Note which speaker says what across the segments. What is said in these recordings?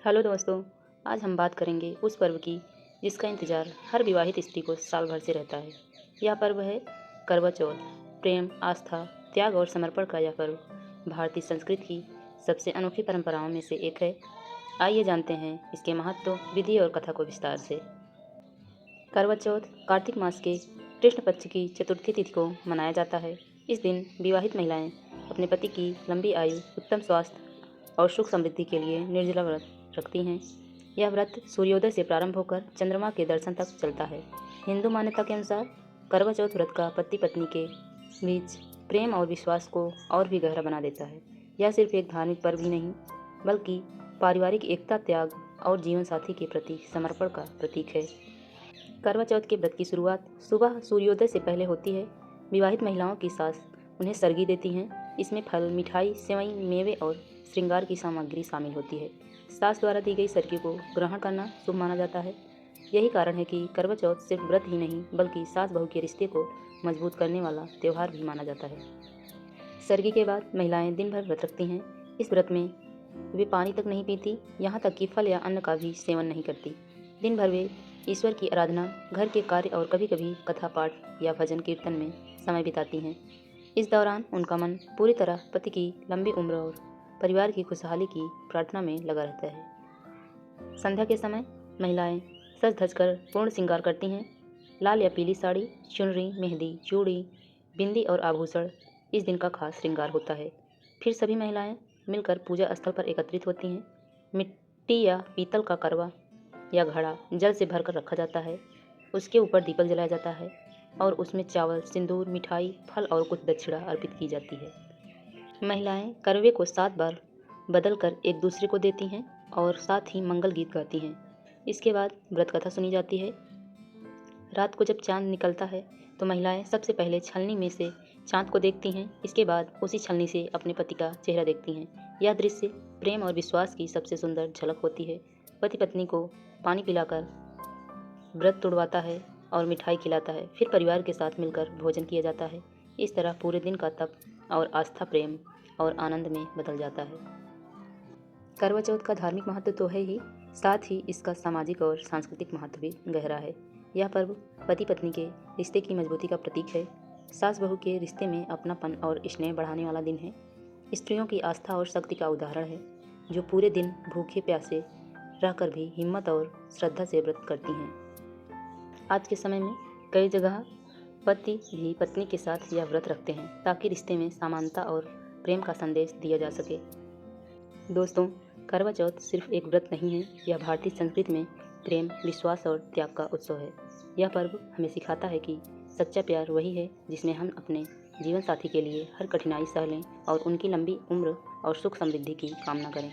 Speaker 1: Hello दोस्तों। आज हम बात करेंगे उस पर्व की जिसका इंतज़ार हर विवाहित स्त्री को साल भर से रहता है। यह पर्व है करवा चौथ। प्रेम, आस्था, त्याग और समर्पण का यह पर्व भारतीय संस्कृति की सबसे अनोखी परंपराओं में से एक है। आइए जानते हैं इसके महत्व, विधि और कथा को विस्तार से। करवा चौथ कार्तिक मास के कृष्ण पक्ष की चतुर्थी तिथि को मनाया जाता है। इस दिन विवाहित महिलाएं अपने पति की लंबी आयु, उत्तम स्वास्थ्य और सुख समृद्धि के लिए निर्जला व्रत रखती हैं। यह व्रत सूर्योदय से प्रारंभ होकर चंद्रमा के दर्शन तक चलता है। हिंदू मान्यता के अनुसार करवा चौथ व्रत का पति पत्नी के बीच प्रेम और विश्वास को और भी गहरा बना देता है। यह सिर्फ एक धार्मिक पर्व ही नहीं, बल्कि पारिवारिक एकता, त्याग और जीवन साथी के प्रति समर्पण का प्रतीक है। करवा चौथ के व्रत की शुरुआत सुबह सूर्योदय से पहले होती है। विवाहित महिलाओं की सास उन्हें सरगी देती हैं। इसमें फल, मिठाई, सेवई, मेवे और श्रृंगार की सामग्री शामिल होती है। सास द्वारा दी गई सरगी को ग्रहण करना शुभ माना जाता है। यही कारण है कि करवा चौथ सिर्फ व्रत ही नहीं, बल्कि सास बहू के रिश्ते को मजबूत करने वाला त्यौहार भी माना जाता है। सरगी के बाद महिलाएं दिन भर व्रत रखती हैं। इस व्रत में वे पानी तक नहीं पीती, यहाँ तक कि फल या अन्न का भी सेवन नहीं करती। दिन भर वे ईश्वर की आराधना, घर के कार्य और कभी कभी कथा पाठ या भजन कीर्तन में समय बिताती हैं। इस दौरान उनका मन पूरी तरह पति की लंबी उम्र और परिवार की खुशहाली की प्रार्थना में लगा रहता है। संध्या के समय महिलाएं सज धज कर पूर्ण श्रृंगार करती हैं। लाल या पीली साड़ी, चुनरी, मेहंदी, चूड़ी, बिंदी और आभूषण इस दिन का खास श्रृंगार होता है। फिर सभी महिलाएं मिलकर पूजा स्थल पर एकत्रित होती हैं। मिट्टी या पीतल का करवा या घड़ा जल से भरकर रखा जाता है। उसके ऊपर दीपक जलाया जाता है और उसमें चावल, सिंदूर, मिठाई, फल और कुछ दक्षिणा अर्पित की जाती है। महिलाएं करवे को 7 बार बदलकर एक दूसरे को देती हैं और साथ ही मंगल गीत गाती हैं। इसके बाद व्रत कथा सुनी जाती है। रात को जब चांद निकलता है तो महिलाएं सबसे पहले छलनी में से चांद को देखती हैं। इसके बाद उसी छलनी से अपने पति का चेहरा देखती हैं। यह दृश्य प्रेम और विश्वास की सबसे सुंदर झलक होती है। पति पत्नी को पानी पिलाकर व्रत तुड़वाता है और मिठाई खिलाता है। फिर परिवार के साथ मिलकर भोजन किया जाता है। इस तरह पूरे दिन का तप और आस्था प्रेम और आनंद में बदल जाता है। करवा चौथ का धार्मिक महत्व तो है ही, साथ ही इसका सामाजिक और सांस्कृतिक महत्व भी गहरा है। यह पर्व पति पत्नी के रिश्ते की मजबूती का प्रतीक है। सास बहू के रिश्ते में अपनापन और स्नेह बढ़ाने वाला दिन है। स्त्रियों की आस्था और शक्ति का उदाहरण है, जो पूरे दिन भूखे प्यासे रहकर भी हिम्मत और श्रद्धा से व्रत करती हैं। आज के समय में कई जगह पति भी पत्नी के साथ यह व्रत रखते हैं ताकि रिश्ते में समानता और प्रेम का संदेश दिया जा सके। दोस्तों, करवा चौथ सिर्फ एक व्रत नहीं है, यह भारतीय संस्कृति में प्रेम, विश्वास और त्याग का उत्सव है। यह पर्व हमें सिखाता है कि सच्चा प्यार वही है जिसमें हम अपने जीवन साथी के लिए हर कठिनाई सह लें और उनकी लंबी उम्र और सुख समृद्धि की कामना करें।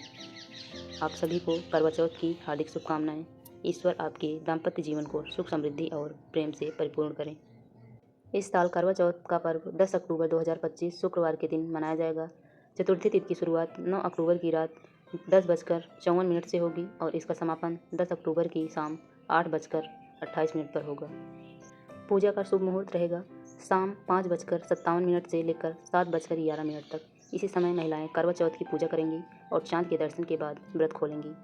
Speaker 1: आप सभी को करवा चौथ की हार्दिक शुभकामनाएं। ईश्वर आपके दाम्पत्य जीवन को सुख समृद्धि और प्रेम से परिपूर्ण करें। इस साल करवा चौथ का पर्व 10 अक्टूबर 2025 शुक्रवार के दिन मनाया जाएगा। चतुर्थी तिथि की शुरुआत 9 अक्टूबर की रात 10:54 से होगी और इसका समापन 10 अक्टूबर की शाम 8:28 पर होगा। पूजा का शुभ मुहूर्त रहेगा शाम 5:57 से लेकर 7:11 तक। इसी समय महिलाएं करवा चौथ की पूजा करेंगी और चांद के दर्शन के बाद व्रत खोलेंगी।